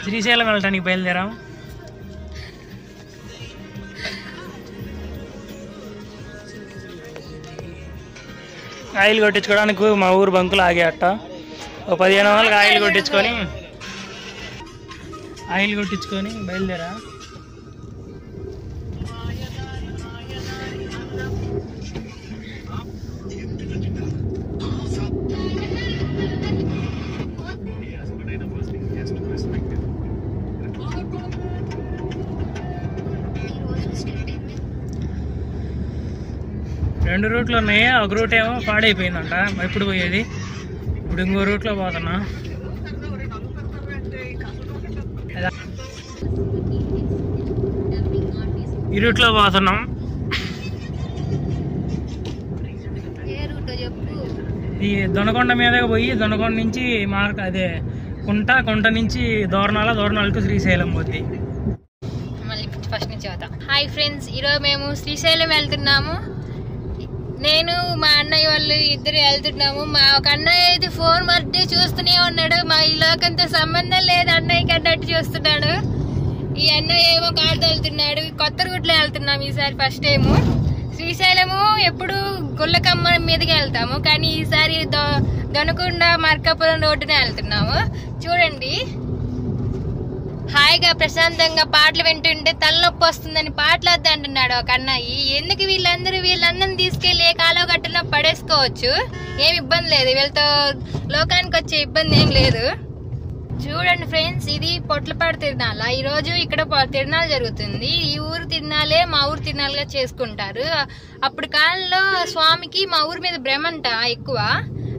శ్రీశైలం వెళ్ళటానికి బయలుదేరాం. ఆయిల్ కొట్టించుకోవడానికి మా ఊరు బంకులు ఆగేట. ఒక 15 వందలకి ఆయిల్ కొట్టించుకొని బయలుదేరా. రెండు రూట్లు ఉన్నాయి. ఒక రూట్ ఏమో పాడైపోయిందంట, ఎప్పుడు పోయేది. ఇప్పుడు ఇంకో రూట్లో పోతున్నా. ఈ రూట్లో పోతున్నాం. ఈ దొనకొండ మీదగా పోయి దొనకొండ నుంచి అదే కుంట నుంచి దోరణాల టు శ్రీశైలం పోతుంది. మళ్ళీ ఫస్ట్ నుంచి అవుతాం. హాయ్ ఫ్రెండ్స్, ఈరోజు మేము శ్రీశైలం వెళ్తున్నాము. నేను మా అన్నయ్య వాళ్ళు ఇద్దరు వెళ్తున్నాము. మా ఒక అన్నయ్య అయితే ఫోన్ మధ్య చూస్తూనే ఉన్నాడు. మా ఈ లోకంతో సంబంధం లేదు అన్నయ్యకి అన్నట్టు చూస్తున్నాడు. ఈ అన్నయ్య ఏమో కారు తోలుతున్నాడు. కొత్త రూట్లో వెళ్తున్నాము ఈసారి. ఫస్ట్ టైము శ్రీశైలము ఎప్పుడు గుళ్ళకమ్మ మీదకి వెళ్తాము, కానీ ఈసారి దొనకొండ మార్కాపురం రోడ్డునే వెళ్తున్నాము. చూడండి, హాయిగా ప్రశాంతంగా పాటలు వింటుంటే తలనొప్పి వస్తుందని పాటలు వద్దు అంటున్నాడు ఒక అన్నయ్య. ఎందుకు వీళ్ళందరిని తీసుకెళ్లి ఏ కాలో గట్టున పడేసుకోవచ్చు, ఏమి ఇబ్బంది లేదు. వీళ్ళతో లోకానికి వచ్చే ఇబ్బంది ఏం లేదు. చూడండి ఫ్రెండ్స్, ఇది పొట్లపాడు తిరునాళ్ళ. ఈ రోజు ఇక్కడ తిరునాళ్ళు జరుగుతుంది. ఈ ఊరు తిరునాళ్ళే మా ఊరు తిరునాళ్ళుగా చేసుకుంటారు. అప్పుడు కాలంలో స్వామికి మా ఊరి మీద భ్రమంట ఎక్కువ,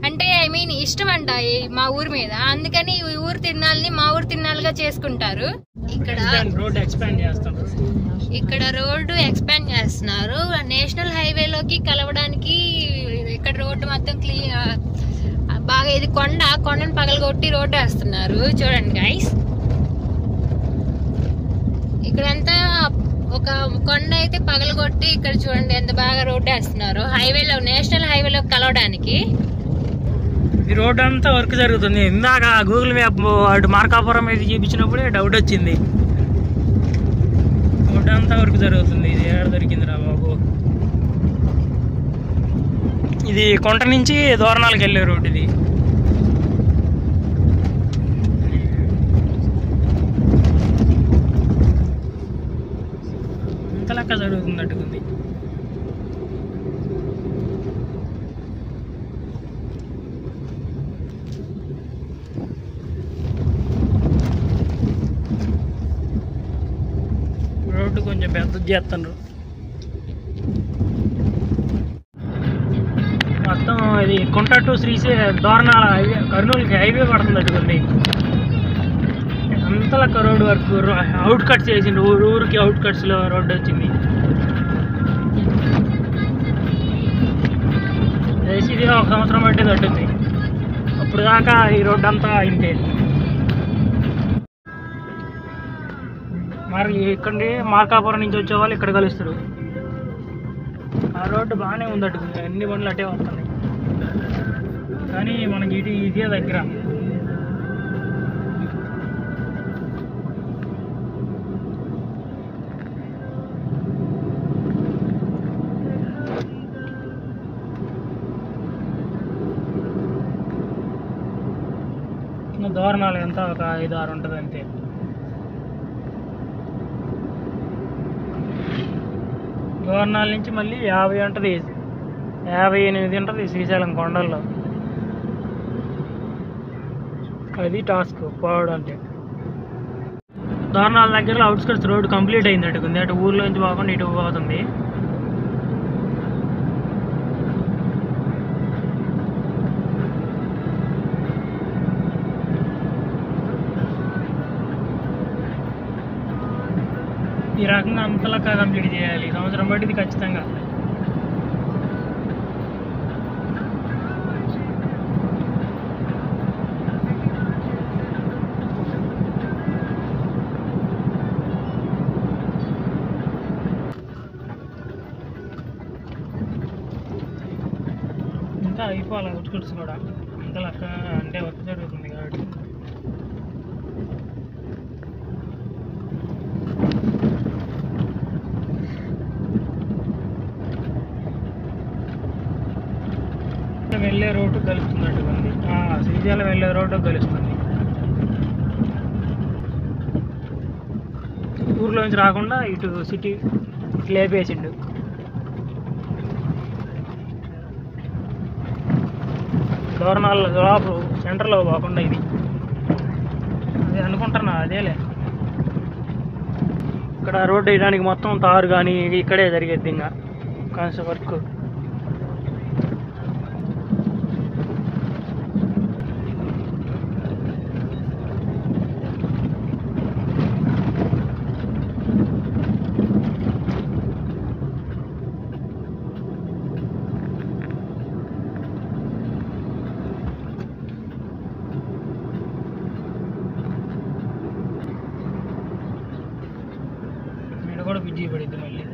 అంటే ఐ మీన్ ఇష్టం అంట మా ఊరి మీద. అందుకని ఈ ఊరు తిరునాళ్ళని మా ఊరు తిరునాళ్ళుగా చేసుకుంటారు. ఇక్కడ రోడ్డు ఎక్స్పాండ్ చేస్తున్నారు. నేషనల్ హైవేలోకి కలవడానికి ఇక్కడ రోడ్డు మొత్తం క్లీన్ బాగా, ఇది కొండను పగలగొట్టి రోడ్డు వేస్తున్నారు. చూడండి గైస్, ఇక్కడంతా ఒక కొండ అయితే పగలగొట్టి ఇక్కడ చూడండి ఎంత బాగా రోడ్డు వేస్తున్నారు. హైవేలో, నేషనల్ హైవేలో కలవడానికి ఈ రోడ్ అంతా వర్క్ జరుగుతుంది. ఇందాక గూగుల్ మ్యాప్ అటు మార్కాపురం మీద చూపించినప్పుడే డౌట్ వచ్చింది. రోడ్ అంతా వర్క్ జరుగుతుంది. ఇది ఏడ దొరికిందిరా బాబు. ఇది కొంట నుంచి దోరణాలకు వెళ్ళే రోడ్. ఇది ఇంత లెక్క జరుగుతుంది అట్టుకుంది. రోడ్డు కొంచెం పెద్ద చేస్తున్నారు. మొత్తం ఇది కుంట టు శ్రీశైలం దోరణాల హైవే, కర్నూలుకి హైవే పడుతుంది అట్టుకుంది. అంతలక్క రోడ్డు వర్క్, అవుట్ కట్స్ చేసిండు. ఊరికి అవుట్ కట్స్లో రోడ్డు వచ్చింది. ఇది 1 సంవత్సరం పట్టేది అట్టుంది. అప్పుడు దాకా ఈ రోడ్డు అంతా ఇంతే. మరి ఇక్కడి మార్కాపురం నుంచి వచ్చే వాళ్ళు ఇక్కడ కలుస్తారు. ఆ రోడ్డు బాగానే ఉంది అట్టుకుంది, అన్ని బండ్లు అట్టే వస్తున్నాయి. కానీ మనకి ఇదే దగ్గర. దోరణాలు ఎంత ఒక 5-6 ఉంటుంది అంతే. దోరణాల నుంచి మళ్ళీ 50 ఉంటుంది, 58 ఉంటుంది శ్రీశైలం కొండల్లో. అది టాస్క్ పోవడం అంటే. దోరణాల దగ్గరలో అవుట్స్కట్స్ రోడ్ కంప్లీట్ అయింది అట్టుకుంది. అటు ఊర్లోంచి పోకుండా ఇటు పోతుంది. ఈ రకంగా అంతలక్క కంప్లీట్ చేయాలి. సంవత్సరం బట్టి ఇది ఖచ్చితంగా. ఇంకా అయిపోవాలి అవుట్స్కట్స్ కూడా. అంతలక్క అంటే వర్క్ జరుగుతుంది కాబట్టి. శ్రీశైలం వెళ్ళే రోడ్డు కలుస్తున్నట్టుంది. శ్రీశైలం వెళ్ళే రోడ్డు కలుస్తుంది. ఊర్లోంచి రాకుండా ఇటు సిటీ లేపేసిండు. దూరణాల లోపు సెంటర్లో పోకుండా ఇది అదే అనుకుంటున్నా. అదేలే ఇక్కడ రోడ్డు వేయడానికి మొత్తం తారు కానీ ఇక్కడే జరిగేది ఇంకా కన్స్ట్రక్షన్ వర్క్. కూడా బిజీ పడిద్ది మళ్ళీ.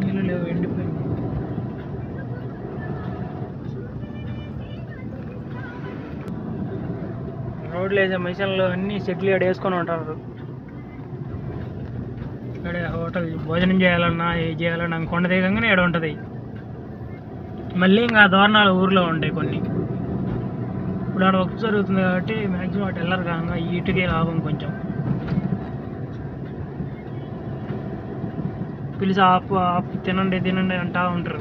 నీళ్ళు లేవు, ఎండిపోయింది. రోడ్లు వేసే మిషన్లు అన్నీ సెటిల్ వేసుకొని ఉంటారు. ఇక్కడ హోటల్ భోజనం చేయాలన్నా ఏ చేయాలన్నా కొండ దిగంగానే ఏడ ఉంటుంది. మళ్ళీ ఇంకా దూరణాలు ఊర్లో ఉంటాయి కొన్ని. ఇప్పుడు ఆడ వర్క్ జరుగుతుంది కాబట్టి మ్యాక్సిమం అటు వెళ్ళరు కాగా ఇటుకే లాభం కొంచెం. పిలిచి ఆపు ఆపు తినండి తినండి అంటా ఉంటారు.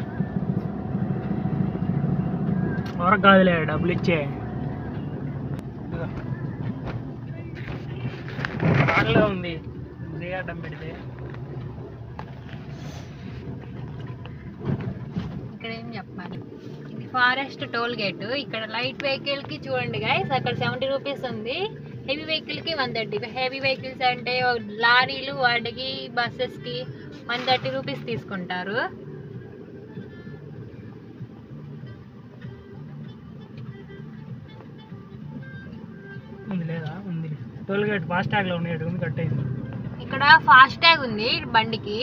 వరకు కాదులే డబ్బులు ఇచ్చే. ఆడలో ఉంది అడ్డం పెడితే. ఏం చెప్పాలి, ఇది ఫారెస్ట్ టోల్ గేట్. ఇక్కడ లైట్ వెహికల్ కి చూడండి గైస్ అక్కడ 70 రూపీస్ ఉంది, హెవీ వెహికల్ కి 130. హెవీ వెహికల్స్ అంటే లారీలు వాటికి బస్సెస్ కి 130 రూపీస్ తీసుకుంటారు. లేదా ఉంది టోల్ గేట్ ఫాస్ట్ ట్యాగ్ లో ఉన్నాయి కట్ అయింది. ఇక్కడ ఫాస్ట్ ట్యాగ్ ఉంది బండికి,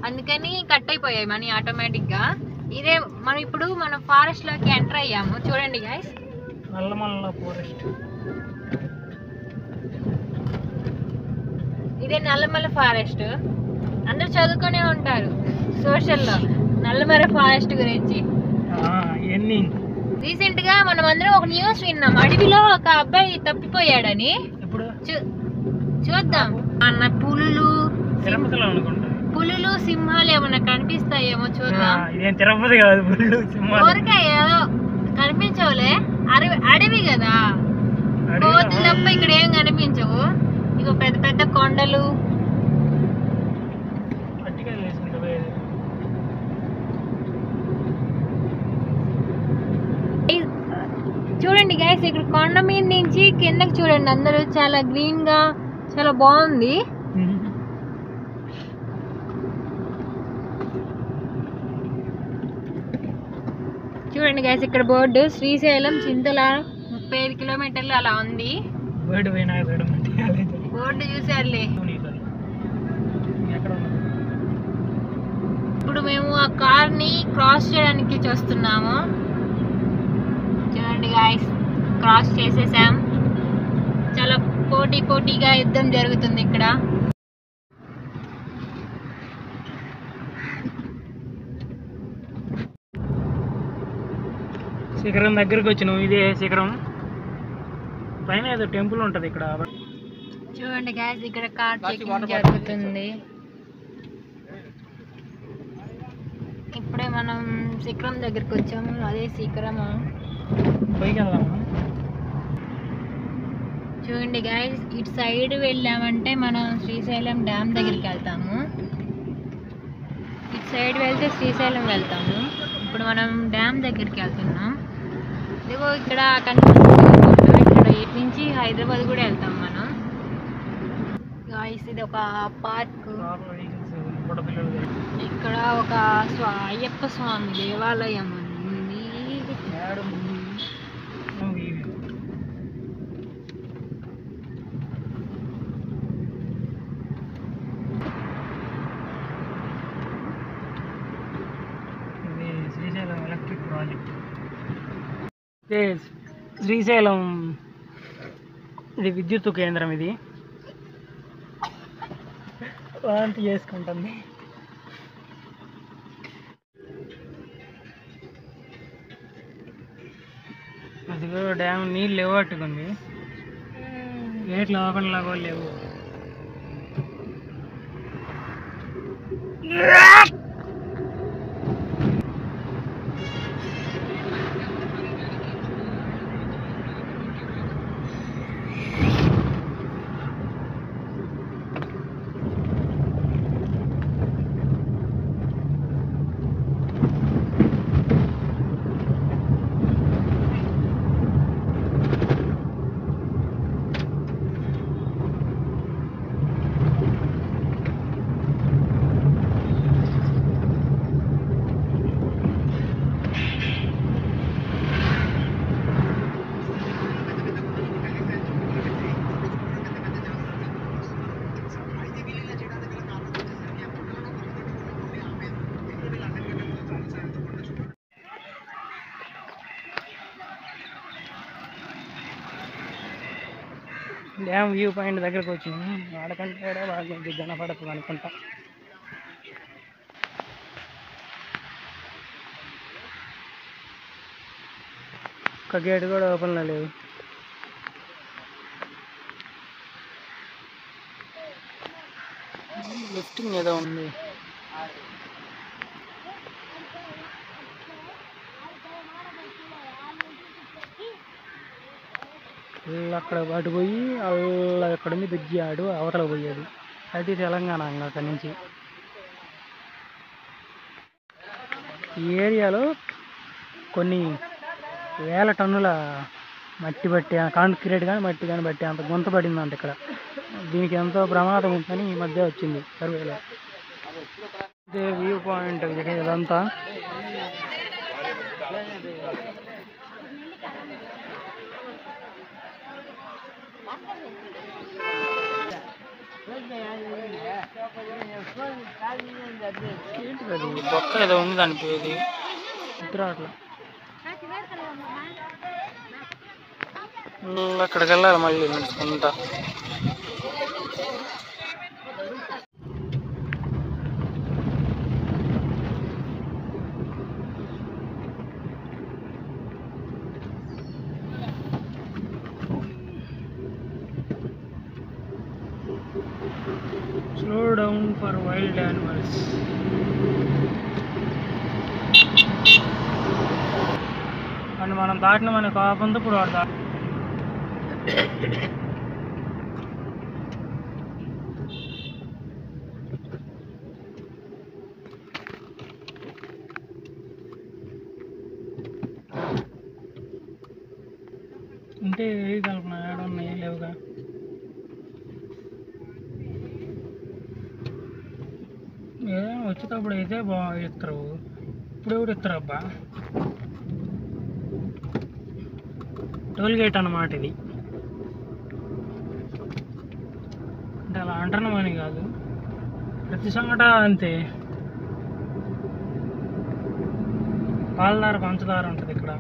అందుకని కట్ అయిపోయాయి మనీ ఆటోమేటిక్ గా. ఇదే మనం ఇప్పుడు మనం ఫారెస్ట్ లోకి ఎంటర్ అయ్యాము. చూడండి గైస్, నల్లమల్ల ఫారెస్ట్. ఇదే నల్లమల్ల ఫారెస్ట్. అందరూ చదువుకునే ఉంటారు సోషల్లో నల్లమల్ల ఫారెస్ట్ గురించి. రీసెంట్ గా మనం అందరం ఒక న్యూస్ విన్నాం, అడవిలో ఒక అబ్బాయి తప్పిపోయాడని. చూద్దాం అన్న. పులులు సింహాలు ఏమన్నా కనిపిస్తాయేమో చూద్దాం. ఊరికే ఏదో కనిపించవులే, అడవి కదా, కోతులు తప్ప ఇక్కడ ఏం కనిపించవు. ఇక పెద్ద పెద్ద కొండలు. చూడండి గైస్, ఇక్కడ కొండ మీద నుంచి కిందకి చూడండి, అందరూ చాలా గ్రీన్ గా చాలా బాగుంది. చూడండి గైస్, ఇక్కడ బోర్డు శ్రీశైలం చింతల 35 కిలోమీటర్లు అలా ఉంది. బోర్డు చూసారులే. ఇప్పుడు మేము ఆ కార్ ని క్రాస్ చేయడానికి చూస్తున్నాము. చూడండి గైస్, క్రాస్ చేసేసాం. చాలా పోటీగా యుద్ధం జరుగుతుంది ఇక్కడ. శిఖరం దగ్గరికి వచ్చినాం. ఇదే శిఖరం పైన ఏదో టెంపుల్ ఉంటది ఇక్కడ. చూడండి గైస్, ఇక్కడ కార్ చెకింగ్ జరుగుతుంది. ఇప్పుడే మనం శిఖరం దగ్గరికి వచ్చాము. అదే శిఖరం. పైకి వెళ్దాము. చూడండి గైస్, ఇటు సైడ్ వెళ్ళామంటే మనం శ్రీశైలం డ్యామ్ దగ్గరికి వెళ్తాము. ఇటు సైడ్ వెళ్తే శ్రీశైలం వెళ్తాము. ఇప్పుడు మనం డ్యామ్ దగ్గరికి వెళ్తున్నాం. ఇదిగో ఇక్కడ కనిపిస్తుంది, ఇక్కడ ఇటు నుంచి హైదరాబాద్ కూడా వెళ్తాం మనం. గైస్, ఇది ఒక పార్క్. ఇక్కడ ఒక అయ్యప్ప స్వామి దేవాలయం ఉంది. Srisailam electric project. శ్రీశైలం ఇది విద్యుత్ కేంద్రం. ఇది వాంతి చేసుకుంటుంది. అదిగో డ్యామ్ నీళ్ళు లేవట్టుకుంది, గేట్లు ఓపెన్లా కూడా లేవు. డ్యామ్ వ్యూ పాయింట్ దగ్గరకు వచ్చింది. ఆడకంటే కూడా బాగా జనపడుతుంది అనుకుంటా. ఒక గేట్ కూడా ఓపెన్లో లేదు. లిఫ్టింగ్ ఏదో ఉంది. అక్కడ అటు పోయి అలా ఎక్కడ ఉంది బ్రిడ్జి, ఆడు అవతల పోయేది. అది తెలంగాణ అక్కడి నుంచి. ఈ ఏరియాలో కొన్ని వేల టన్నుల మట్టి బట్టి, కాంక్రీట్ కానీ మట్టి కానీ బట్టి అంత గుంత పడిందంట ఇక్కడ. దీనికి ఎంతో ప్రమాదం ఉందని ఈ మధ్య వచ్చింది సర్వేలో. ఇదే వ్యూ పాయింట్ ఇదంతా. ఏంటిది బొక్క ఏదో ఉంది దాని పేరు ఇద్దరు అట్లా. అక్కడికి వెళ్ళాలి మళ్ళీ నడుచుకుంటా. Slow down for wild animals. అని మనం దాటిన మన కాపంతో ఇప్పుడు వాడు ఉంటే వేయగలుగుతున్నా. ఏడున్నాయి లేవుగా. వచ్చేటప్పుడు అయితే బాగా ఇస్తారు, ఇప్పుడు ఎవరు ఇస్తారు అబ్బా. టోల్ గేట్ అన్నమాట ఇది. అంటే అలా అంటున్నామని కాదు, ప్రతి సంగట అంతే. పాలదార పంచదార ఉంటుంది ఇక్కడ.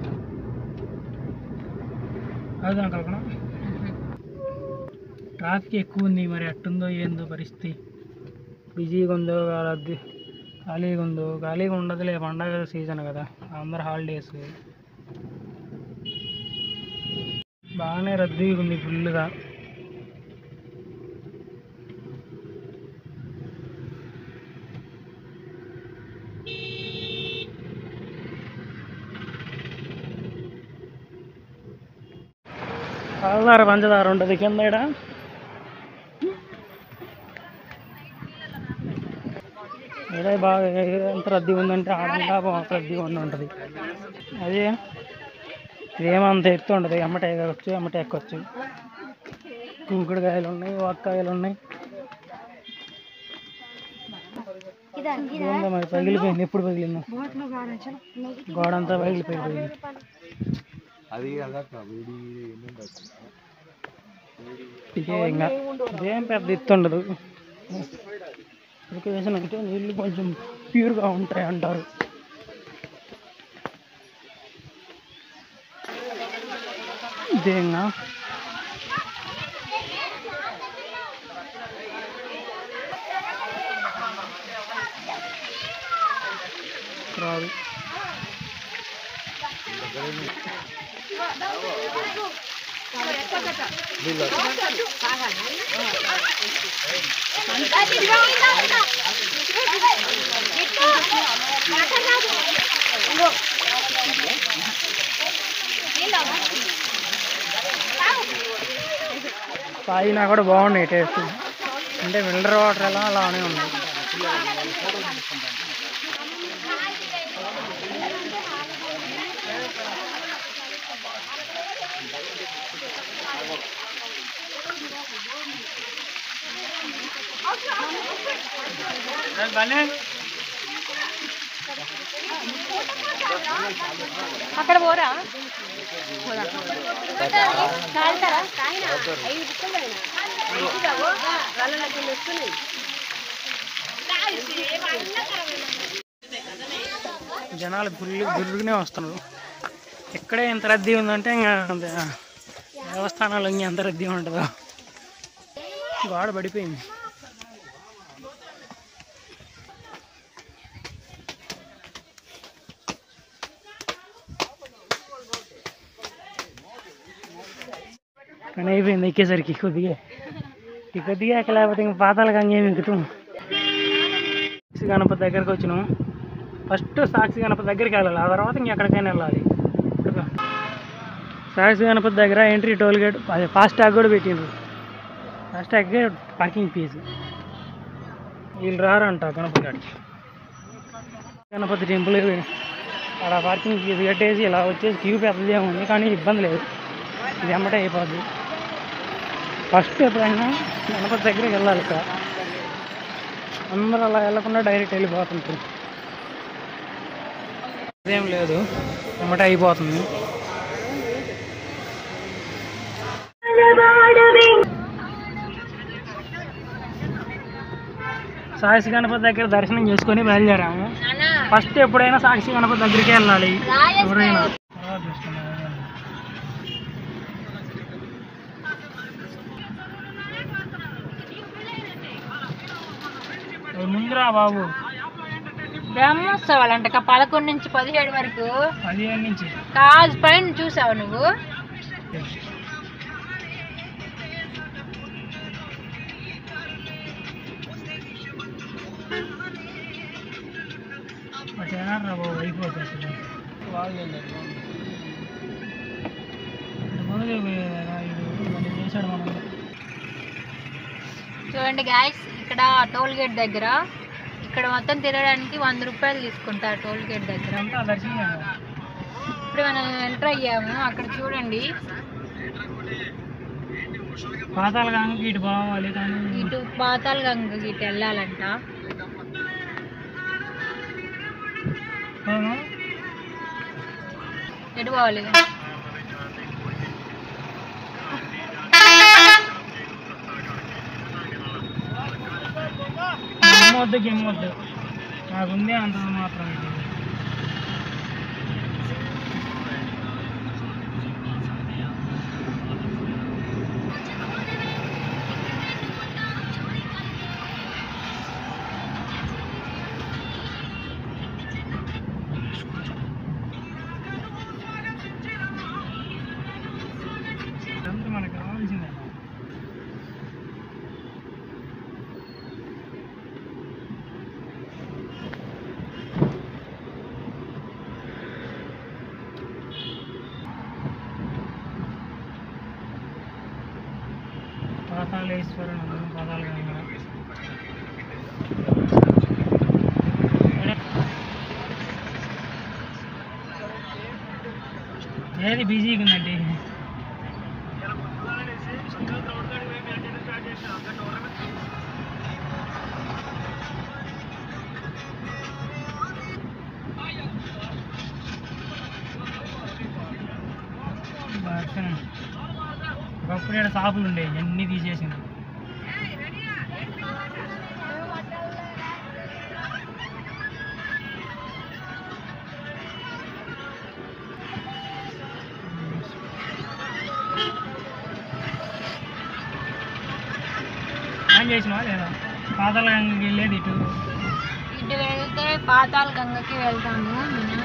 అది అనుకోకుండా ట్రాఫిక్ ఎక్కువ ఉంది. మరి అట్టుందో ఏందో పరిస్థితి. బిజీగా ఉందో ఖాళీగా ఉందో. ఖాళీగా ఉండదులే, పండగ సీజన్ కదా, అందరు హాలిడేస్. బాగానే రద్దీగా ఉంది ఫుల్గా. పాలదార పంచదార ఉంటుంది కింద. ఇక్కడ ఏదో బాగా ఎంత రద్దీ ఉందంటే ఆడంగా బాగా రద్దీగా ఉంటుంది. అదే ఇదేమంత ఎత్తు ఉండదు, ఎమ్మటే ఎగవచ్చు, ఎమ్మటే ఎక్కొచ్చు. కుంకుడుకాయలు ఉన్నాయి, వాక్కాయలు ఉన్నాయి. మరి పగిలిపోయింది. ఎప్పుడు పగిలిందో గోడ అంతా పగిలిపోయింది. ఇంకా ఇదేం పెద్ద ఎత్తు ఉండదు. లొకేషన్ అంటే నీళ్ళు కొంచెం ప్యూర్గా ఉంటాయి అంటారు. ఇదేనా రాదు. తాగినా కూడా బాగున్నాయి టేస్ట్. అంటే మినరల్ వాటర్ ఎలా అలానే ఉన్నాయి. అక్కడ పోరా జనాలు గురుగునే వస్తున్నారు. ఎక్కడే ఎంత రద్దీ ఉందంటే ఇంకా దేవస్థానాలు ఇంకా ఎంత రద్దీ ఉంటుందో. గోడ పడిపోయింది. పని అయిపోయింది ఎక్కేసరికి. కొద్దిగా ఎక్కలేకపోతే ఇంక పాతాల గంగేమి ఎక్కుతాం. సాక్షి గణపతి దగ్గరికి వచ్చినాం. ఫస్ట్ సాక్షి గణపతి దగ్గరికి వెళ్ళాలి, ఆ తర్వాత ఇంకెక్కడికైనా వెళ్ళాలి. సాక్షి గణపతి దగ్గర ఎంట్రీ టోల్ గేట్, అదే ఫాస్ట్ ట్యాగ్ కూడా పెట్టిండ్రు. FASTag parking fee. వీళ్ళు రారంట గణపతి గారికి. గణపతి టెంపుల్ అక్కడ పార్కింగ్ ఫీజు కట్టేసి ఇలా వచ్చేసి క్యూ పెద్దదే ఉంది, కానీ ఇబ్బంది లేదు, ఇది వెంబటే అయిపోద్ది. ఫస్ట్ ఎప్పుడైనా గణపతి దగ్గరికి వెళ్ళాలి. ఇక్కడ అందరూ అలా వెళ్ళకుండా డైరెక్ట్ వెళ్ళిపోతుంటారు. అదేం లేదు, వెంబటే అయిపోతుంది. సాక్షి గణపతి దగ్గర దర్శనం చేసుకొని బయలుదేరాము. ఫస్ట్ ఎప్పుడైనా సాక్షి గణపతి దగ్గరికి వెళ్ళాలి ఎవరైనా. ముందురా బాబు. బ్రహ్మోత్సవాలు అంట 11 నుంచి 17 వరకు. 15 నుంచి కాజ్ పైన చూసావు నువ్వు? అయిపోతుంది. చూడండి గాయస్, ఇక్కడ టోల్ గేట్ దగ్గర ఇక్కడ మొత్తం తిరగడానికి 100 రూపాయలు తీసుకుంటారు టోల్ గేట్ దగ్గర. ఇప్పుడు మనం ఎంటర్ అయ్యాము. అక్కడ చూడండి, పాతాల గంగకి ఇటు పోవాలి, కానీ ఇటు పాతాల గంగకి ఇటు వెళ్ళాలంట. ఎటు పోవాలి? గెమ్మొద్దు నాకుందే అంత మాత్రం. మనకు కావాల్సిందే. పాతాళేశ్వరం పాతాళ గంగ. ఏది బిజీగా ఉందండి. ఒకప్పుడు ఇక్కడ షాపులు ఉండేవి, అన్నీ తీసేసింది. ఏం చేసినావా లేదా? పాతాళ గంగకి వెళ్ళేది ఇటు వెళ్తే పాతాళ గంగకి వెళ్తాము మనం.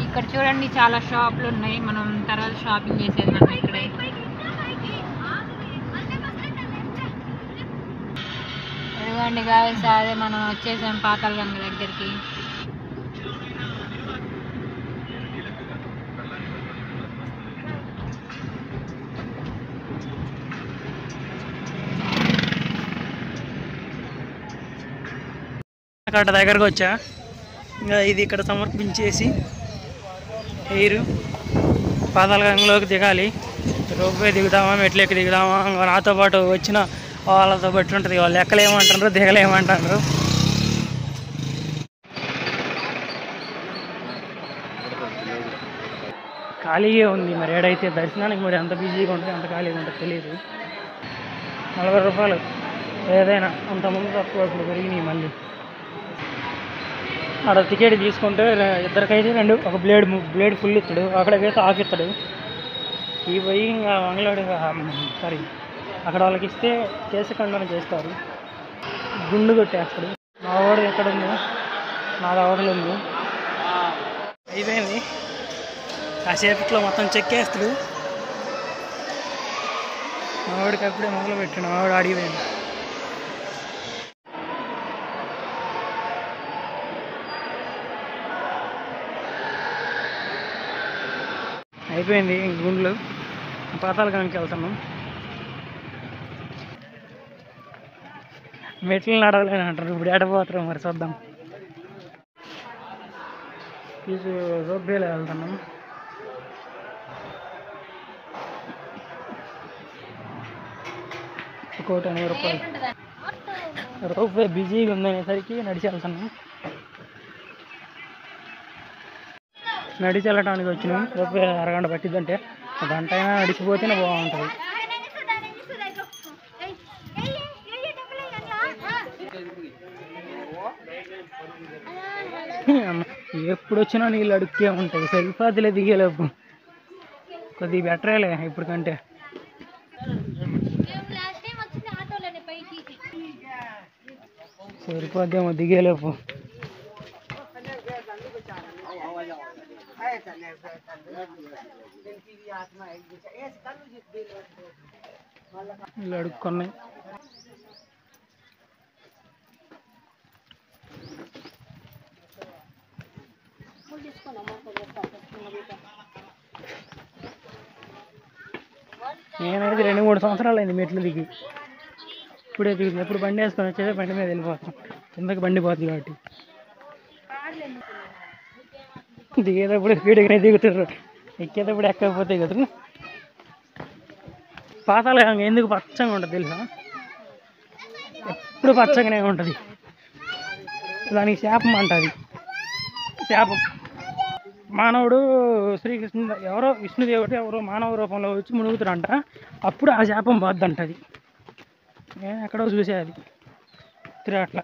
ఇక్కడ చూడండి చాలా షాపులు ఉన్నాయి, మనం తర్వాత షాపింగ్ చేసేది మనం ఇక్కడే. ఎదుగండి గాయస్, అదే మనం వచ్చేసాం పాతాళ గంగ దగ్గరికి. అక్కడ దగ్గరకు వచ్చా, ఇంకా ఇది ఇక్కడ సమర్పించేసి ఎయిర్ పాతాళ గంగలోకి దిగాలి. రోపే దిగుదామా, మెట్లెక్కి దిగుదామా, ఇంకా నాతో పాటు వచ్చిన వాళ్ళతో బట్టి ఉంటుంది. వాళ్ళు ఎక్కలేమంటారు, దిగలేమంటారు. ఖాళీగా ఉంది, మరి ఏడైతే దర్శనానికి మరి ఎంత బిజీగా ఉంటుంది, ఎంత ఖాళీగా ఉంటుంది తెలియదు. 40 రూపాయలు ఏదైనా, అంతకుముందు తక్కువ, ఇప్పుడు పెరిగినాయి మళ్ళీ. అక్కడ టికెట్ తీసుకుంటే ఇద్దరికైతే ఒక బ్లేడ్ ఫుల్ ఇస్తాడు, అక్కడికైతే ఆఫ్ ఇస్తాడు. ఈ పోయి ఇంకా మంగళవాడు సారీ అక్కడ వాళ్ళకి ఇస్తే కేశఖండన చేస్తారు, గుండు కొట్టేస్తాడు. మా వాడు ఎక్కడ ఉంది, నాది అవతల ఉంది. అయిపోయింది, కాసేపట్లో మొత్తం చెక్కేస్తాడు. మా వాడికి అప్పుడే మొదలు పెట్టాడు, మా వాడు అడిగిపోయింది. అయిపోయింది గుండ్లు, పాతాళ గంగకి వెళ్తున్నాం. మెట్లు నడవలేని అంటారు, ఇప్పుడు ఏడపోతారు మరి చూద్దాం. రోప్వేలో వెళ్తున్నాం. ఒకటి 80 రూపాయలు. రోప్వే బిజీగా ఉందనేసరికి నడిచి వెళ్తున్నాం. నడిచి వెళ్ళటానికి వచ్చినాం. రోప్వే అరగంట పట్టిద్దంటే గంట అయినా నడిచిపోతేనే బాగుంటుంది. ఎప్పుడు వచ్చినా నీళ్ళు అడుక్కే ఉంటాయి, సరిపాదిలే దిగేలేపు. కొద్దిగా బెటరేలే ఇప్పుడు కంటే. సరిపోద్దేమో దిగేలేపు. ఇల్లు అడుక్కున్నాయి. నేనైతే 2-3 సంవత్సరాలు అయింది మెట్లు దిగి, ఇప్పుడే దిగుతుంది. ఎప్పుడు బండి వేసుకొని వచ్చేది, బండి మీద వెళ్ళిపోతాం, కిందకి బండి పోతుంది కాబట్టి. దిగేటప్పుడు స్పీడ్గానే దిగుతారు, ఎక్కేటప్పుడు ఎక్కకపోతాయి కదా. పాతాళ గంగ ఎందుకు పచ్చగా ఉంటుంది తెలుసా? ఎప్పుడు పచ్చగానే ఉంటుంది. దానికి శాపం అంటది. శాపం మానవుడు శ్రీకృష్ణు ఎవరో విష్ణుదేవుడు ఎవరో మానవ రూపంలో వచ్చి మునుగుతాడంట, అప్పుడు ఆ శాపం పోద్దంటది. నేను ఎక్కడో చూసేది అట్లా.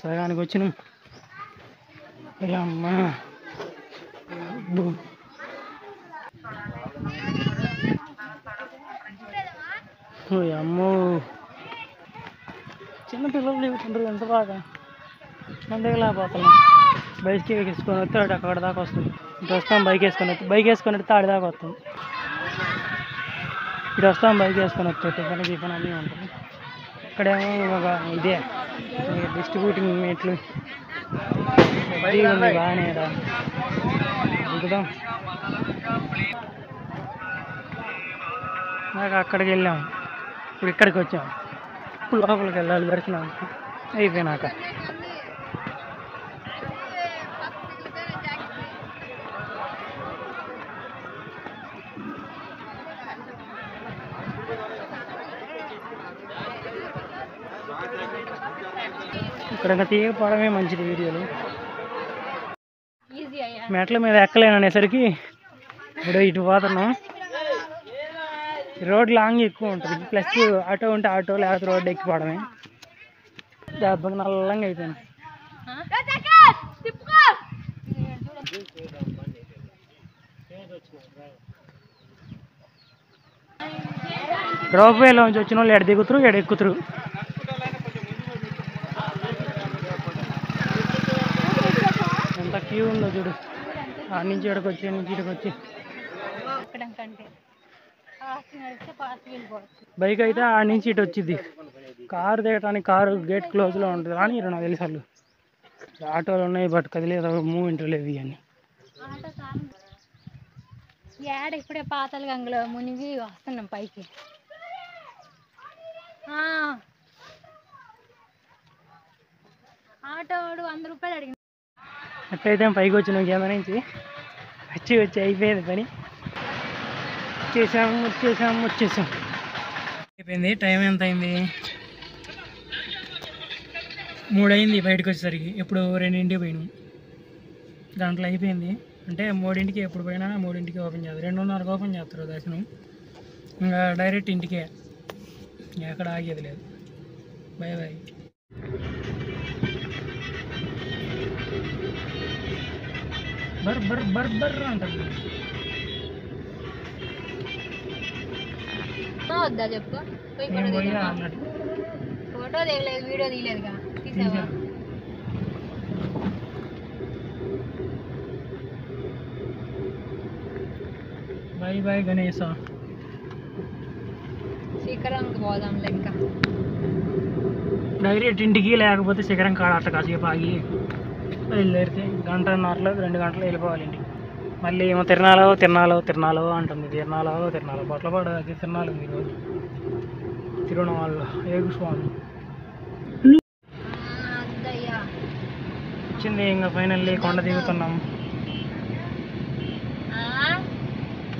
సగానికి వచ్చినాం. అమ్మా అమ్మో, చిన్నపిల్లలు దిగుతుండ్రు ఎంత బాగా, మన దిగలేకపోతున్నాం. బైక్ వేసుకొని వస్తే అక్కడ దాకా వస్తుంది. ఇటు వస్తాం బైక్ వేసుకొని వస్తే ఆడి దాకా వస్తుంది. ఇటు వస్తాం బైక్ వేసుకొని వస్తే టిఫిన్ గిఫిన్ అన్నీ ఉంటుంది. ఇక్కడేమో ఒక ఇదే డిస్ట్రిబ్యూటింగ్ మెట్లు ఉంది, బాగానే దిగుదాం. నాకు అక్కడికి వెళ్ళాము, ఇప్పుడు ఇక్కడికి వచ్చాము. ఇప్పుడు లోపలికి వెళ్ళాలి దర్శనం అయిపోయినాక. ఇక్కడ తీయకపోవడమే మంచిది వీడియోలు. మెట్ల మీద ఎక్కలేననేసరికి ఇప్పుడు ఇటు పోతున్నాం. రోడ్ లాంగ్ ఎక్కువ ఉంటుంది, ప్లస్ ఆటో ఉంటే ఆటో, లేకపోతే రోడ్డు ఎక్కిపోవడమే. దెబ్బకి నల్లంగా అయిపోయింది. రోప్వేలో నుంచి వచ్చిన వాళ్ళు ఎడ దిగుతారు ఎడ ఎక్కుతారు. ఎంత క్యూ ఉందో చూడు, ఆ నుంచి ఎడకి వచ్చి నుంచి ఇక్కడికి వచ్చి. బైక్ అయితే ఆ నుంచి ఇటు వచ్చింది, కారు దిగటానికి కారు గేట్ క్లోజ్లో ఉంటుంది కానీ నాకు తెలుసు వాళ్ళు ఆటోలు ఉన్నాయి బట్ కదిలేదు మూవ్మెంట్ లేవు ఇవన్నీ. యాడ ఇప్పుడే పాతల గంగలో మునిగి వస్తున్నాం పైకి. ఆటో వాడు 100 రూపాయలు అడిగింది. ఎట్లయితే పైకి వచ్చినాం కింద నుంచి వచ్చి అయిపోయింది పని. వచ్చేసాం అయిపోయింది. టైం ఎంత అయింది? 3 అయింది బయటకు వచ్చేసరికి. ఇప్పుడు 2ంటికి పోయినాం, దాంట్లో అయిపోయింది. అంటే 3ంటికి ఎప్పుడు పోయినా 3ంటికి ఓపెన్ చేస్తారు, 2:30కి ఓపెన్ చేస్తారు దర్శనం. ఇంకా డైరెక్ట్ ఇంటికే, ఎక్కడ ఆగేది లేదు. Bye bye. బర్ అంటారు. వద్దా చెప్పు, ఫోటో దిగలేదు, వీడియో తీయలేదుగా, తీసావా? Bye bye Ganesha. శిఖరంకి పోదాం లెక్క. డైరెక్ట్ ఇంటికి, లేకపోతే శిఖరం కాడ అట్లా కాసేపు ఆగి బయలుదేరితే 1:30లో 2 గంటలు వెళ్ళిపోవాలి ఇంటికి. మళ్ళీ ఏమో తిరణాలో అంటుంది. తిరణాలో బొట్లపాడు అది తిరణాలు ఉంది ఈరోజు. తిరువణామల ఏగుస్వామి వచ్చింది. ఇంకా ఫైనల్లీ కొండ దిగుతున్నాం.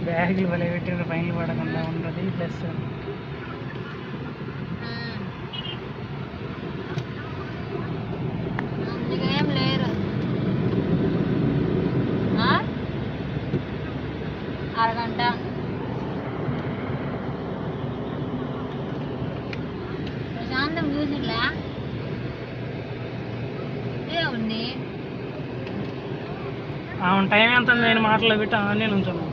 బ్యాగులు భలే పెట్టిన, ఫైన్లు పడకుండా ఉన్నది. ప్లస్ ఏం లేరు, అరగంట. ప్రశాంతం చూసిలా ఉంది. అవును, టైం ఎంత నేను మాటలో పెట్టి అవన్నీ నుంచున్నాను.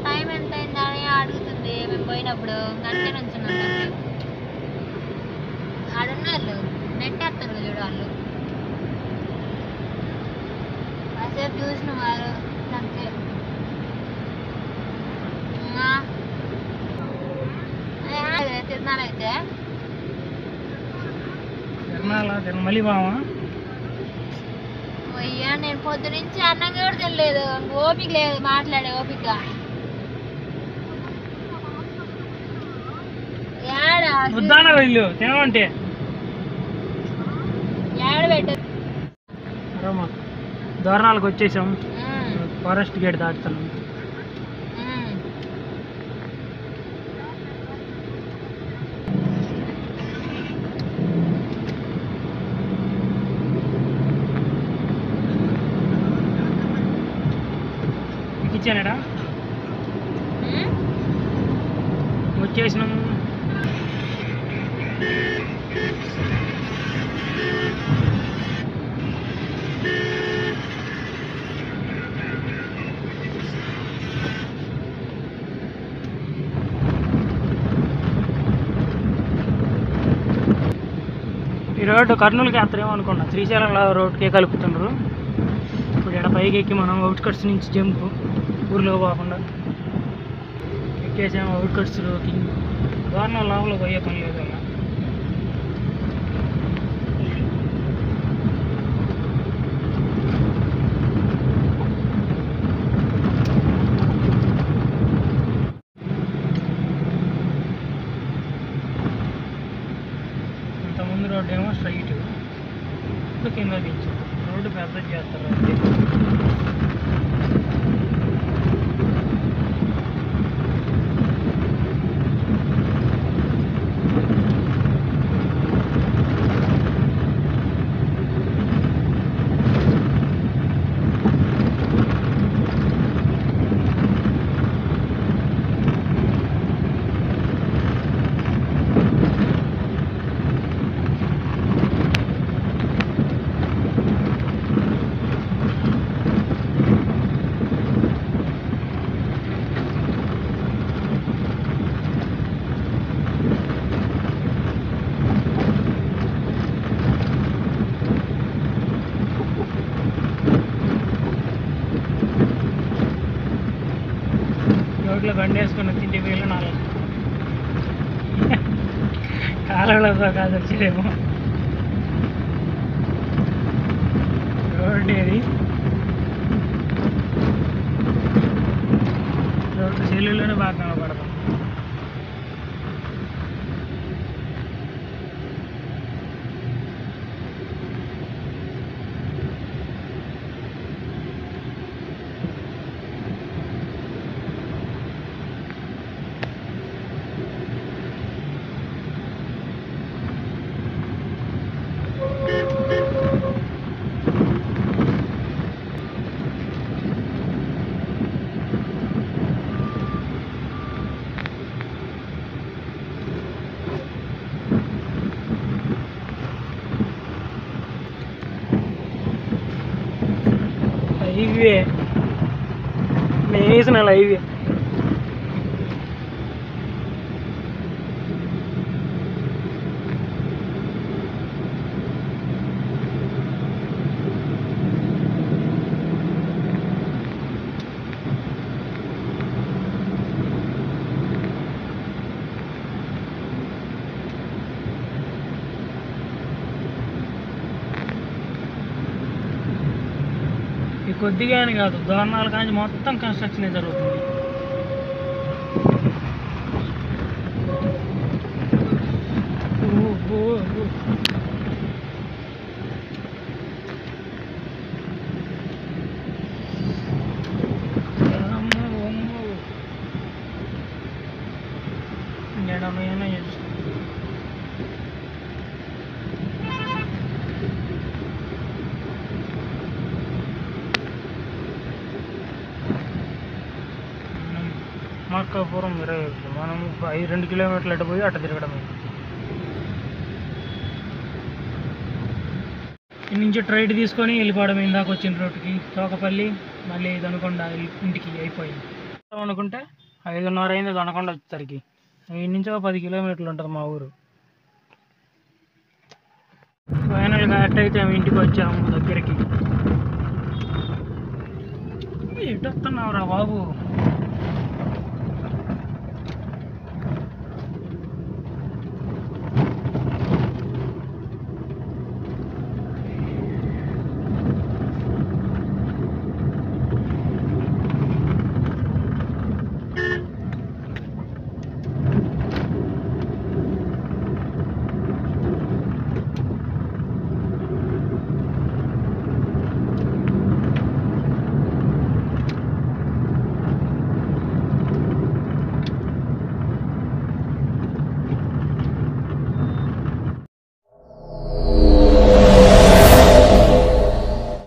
టైం ఎంత అయిందని అడుగుతుంది. మేము పోయినప్పుడు గంటే నుంచున్నాం. ఆడున్నారు నెట్టేస్తారు చూడు వాళ్ళు. కాసేపు చూసిన వారు అంతే. తిరునాలైతే మళ్ళీ బావా అయ్యా, నేను పొద్దు నుంచి అన్నం కూడా తినలేదు, ఓపిక లేదు మాట్లాడే ఓపిక. ఇల్లు తినమంటే దూరణాలకు వచ్చేసాం. Forest gate దాటుతున్నాం. ఇచ్చానడా వచ్చేసినాం. ఈ రోడ్డు కర్నూలుకి వేస్తారేమో అనుకున్నా, శ్రీశైలం రోడ్కే కలుపుతున్నారు. ఇప్పుడు ఇక్కడ పైకి ఎక్కి మనం అవుట్కట్స్ నుంచి జంప్, ఊర్లో పోకుండా ఎక్కేసాము అవుట్కట్స్లోకి. దూరం లోపల పోయే పని లేదు. అలా ఇంతకుముందు రోడ్డు ఏమో స్ట్రైట్, ఇప్పుడు కింద దించు. రోడ్డు పెద్ద చేస్తారు అంతే. రోడ్లో బండి వేసుకుని తింటే వీళ్ళు నాలుగు కాలంలో కాదు వచ్చేదేమో రోడ్డు ఏది రోడ్డు సెల్లులోనే బాగా కనపడతాం. Highway national highway. ఈ కొద్దిగా అని కాదు, దోరణాల కానీ మొత్తం కన్స్ట్రక్షన్ జరుగుతుంది. మార్కాపురం 21, మనం 2 కిలోమీటర్లు అటు పోయి అటు తిరగడమే. ఇక్కడి నుంచి ట్రైట్ తీసుకొని వెళ్ళిపోవడం. ఇందాక వచ్చిన రోడ్డుకి తోకపల్లి, మళ్ళీ దొనకొండ ఇంటికి అయిపోయింది. అనుకుంటే 5:30 అయింది దొనకొండ వచ్చేసరికి. ఈ నుంచి 10 కిలోమీటర్లు ఉంటుంది మా ఊరు. ఫైనల్గా అట్టయితే మేము ఇంటికి వచ్చాము దగ్గరికి. ఎటు వస్తున్నావురా బాబు?